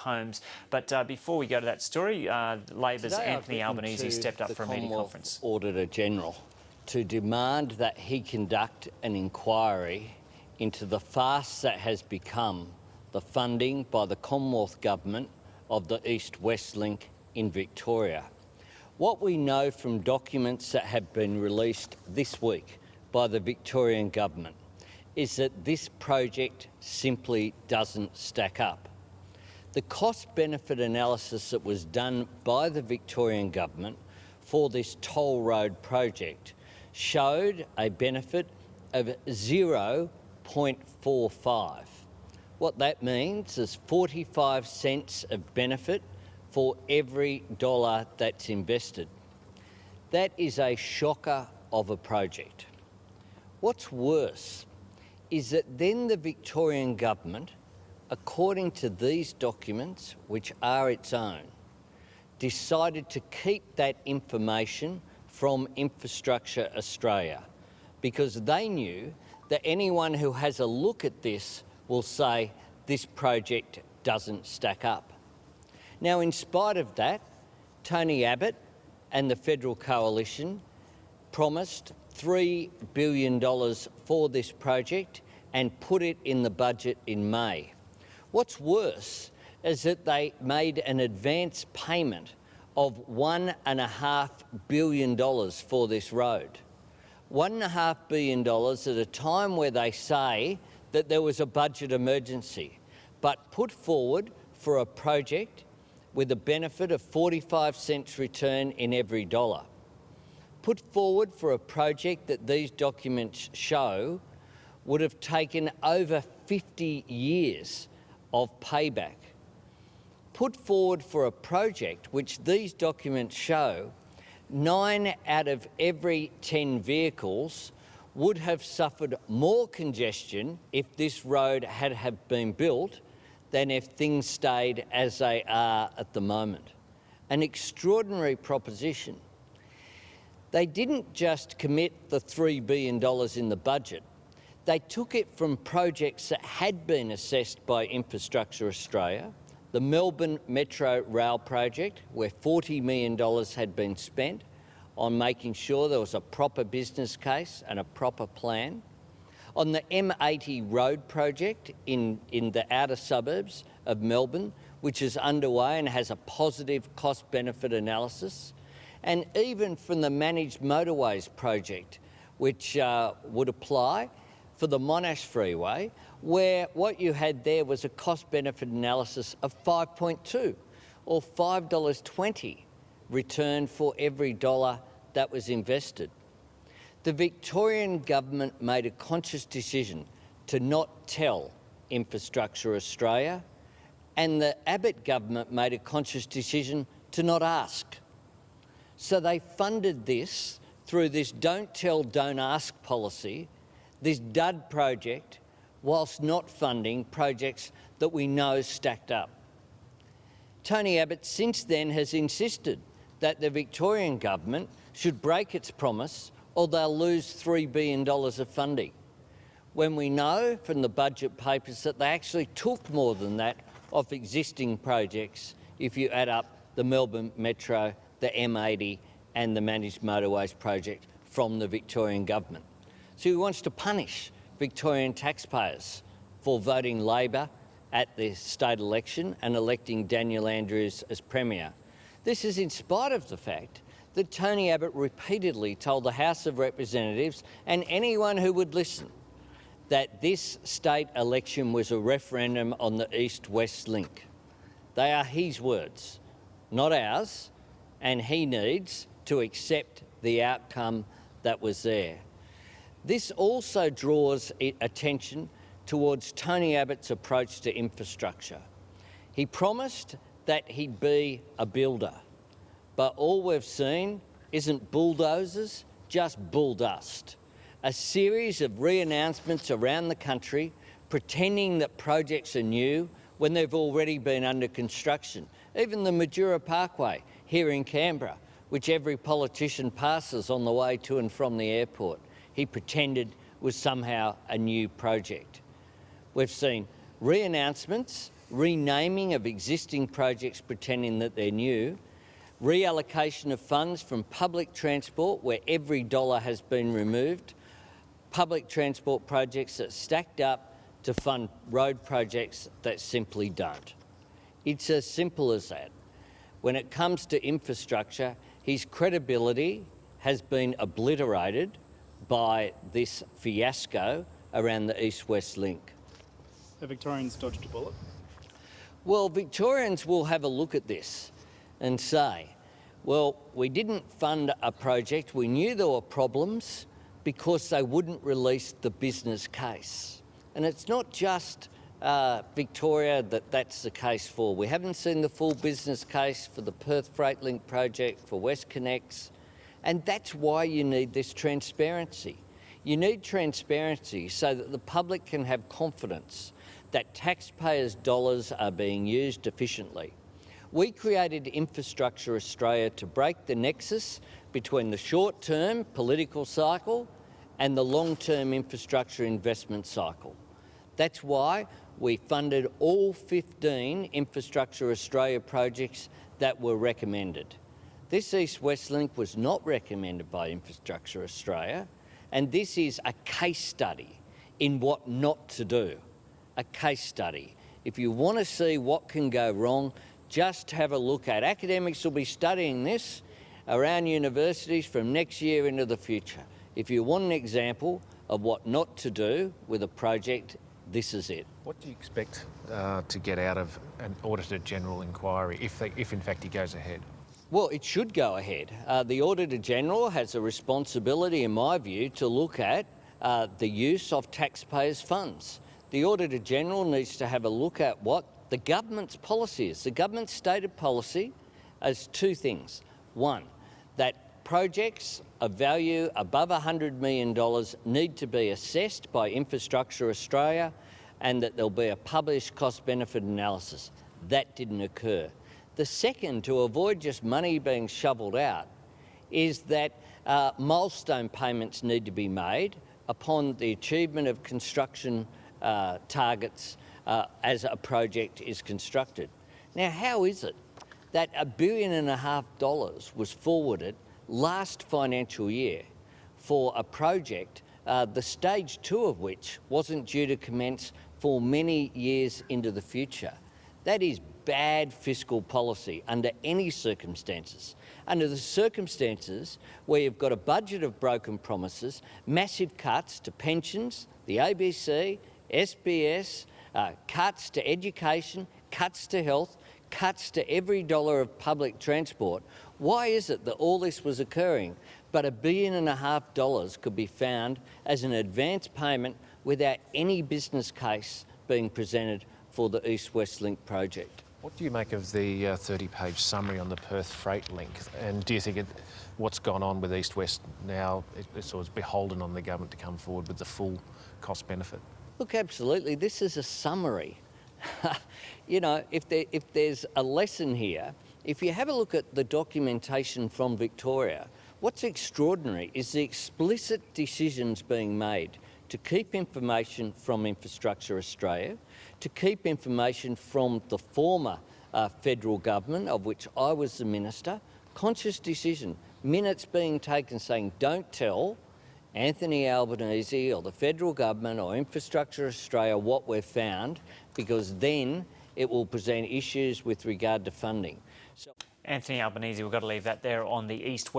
homes. But before we go to that story, Labor's Today Anthony Albanese stepped up for a media conference. The Auditor General to demand that he conduct an inquiry into the farce that has become the funding by the Commonwealth Government of the East-West Link in Victoria. What we know from documents that have been released this week by the Victorian Government is that this project simply doesn't stack up. The cost-benefit analysis that was done by the Victorian Government for this toll road project showed a benefit of 0.45. What that means is 45 cents of benefit for every dollar that's invested. That is a shocker of a project. What's worse is that then the Victorian Government, according to these documents, which are its own, decided to keep that information from Infrastructure Australia because they knew that anyone who has a look at this will say this project doesn't stack up. Now, in spite of that, Tony Abbott and the Federal Coalition promised $3 billion for this project and put it in the budget in May. What's worse is that they made an advance payment of $1.5 billion for this road. $1.5 billion at a time where they say that there was a budget emergency, but put forward for a project with a benefit of 45 cents return in every dollar. Put forward for a project that these documents show would have taken over 50 years of payback. Put forward for a project which these documents show 9 out of every 10 vehicles would have suffered more congestion if this road had been built than if things stayed as they are at the moment. An extraordinary proposition. They didn't just commit the $3 billion in the budget. They took it from projects that had been assessed by Infrastructure Australia, the Melbourne Metro Rail project, where $40 million had been spent on making sure there was a proper business case and a proper plan, on the M80 road project in the outer suburbs of Melbourne, which is underway and has a positive cost-benefit analysis, and even from the managed motorways project, which would apply for the Monash Freeway, where what you had there was a cost-benefit analysis of 5.2 or $5.20 return for every dollar that was invested. The Victorian Government made a conscious decision to not tell Infrastructure Australia, and the Abbott government made a conscious decision to not ask. So they funded this through this don't tell, don't ask policy, this dud project, whilst not funding projects that we know stacked up. Tony Abbott since then has insisted that the Victorian Government should break its promise or they'll lose $3 billion of funding, when we know from the budget papers that they actually took more than that off existing projects if you add up the Melbourne Metro, the M80 and the Managed Motorways project from the Victorian Government. So he wants to punish Victorian taxpayers for voting Labor at the state election and electing Daniel Andrews as Premier. This is in spite of the fact that Tony Abbott repeatedly told the House of Representatives and anyone who would listen that this state election was a referendum on the East-West Link. They are his words, not ours, and he needs to accept the outcome that was there. This also draws attention towards Tony Abbott's approach to infrastructure. He promised that he'd be a builder, but all we've seen isn't bulldozers, just bull dust. A series of re-announcements around the country pretending that projects are new when they've already been under construction. Even the Majura Parkway here in Canberra, which every politician passes on the way to and from the airport, he pretended was somehow a new project. We've seen re-announcements renaming of existing projects pretending that they're new, reallocation of funds from public transport where every dollar has been removed, public transport projects that stacked up to fund road projects that simply don't. It's as simple as that. When it comes to infrastructure, his credibility has been obliterated by this fiasco around the East-West link. The Victorians dodged a bullet. Well, Victorians will have a look at this and say, well, we didn't fund a project, we knew there were problems because they wouldn't release the business case. And it's not just Victoria that's the case for. We haven't seen the full business case for the Perth Freight Link project, for WestConnex, and that's why you need this transparency. You need transparency so that the public can have confidence that taxpayers' dollars are being used efficiently. We created Infrastructure Australia to break the nexus between the short-term political cycle and the long-term infrastructure investment cycle. That's why we funded all 15 Infrastructure Australia projects that were recommended. This East-West link was not recommended by Infrastructure Australia, and this is a case study in what not to do. A case study. If you want to see what can go wrong, just have a look at. Academics will be studying this around universities from next year into the future. If you want an example of what not to do with a project, this is it. What do you expect to get out of an Auditor General inquiry if in fact he goes ahead? Well, it should go ahead. The Auditor General has a responsibility, in my view, to look at the use of taxpayers' funds. The Auditor General needs to have a look at what the government's policy is. The government's stated policy is two things. One, that projects of value above $100 million need to be assessed by Infrastructure Australia and that there'll be a published cost-benefit analysis. That didn't occur. The second, to avoid just money being shovelled out, is that milestone payments need to be made upon the achievement of construction targets as a project is constructed. Now, how is it that $1.5 billion was forwarded last financial year for a project, the stage 2 of which wasn't due to commence for many years into the future? That is bad fiscal policy under any circumstances. Under the circumstances where you've got a budget of broken promises, massive cuts to pensions, the ABC, SBS, cuts to education, cuts to health, cuts to every dollar of public transport, why is it that all this was occurring but $1.5 billion could be found as an advance payment without any business case being presented for the East-West Link project? What do you make of the 30-page summary on the Perth Freight Link? And do you think what's gone on with East-West now, it's beholden on the government to come forward with the full cost benefit? Look, absolutely. This is a summary. You know, if there's a lesson here, if you have a look at the documentation from Victoria, what's extraordinary is the explicit decisions being made to keep information from Infrastructure Australia, to keep information from the former federal government, of which I was the minister. Conscious decision, minutes being taken saying don't tell Anthony Albanese or the federal government or Infrastructure Australia what we've found, because then it will present issues with regard to funding. Anthony Albanese, we've got to leave that there on the East-West.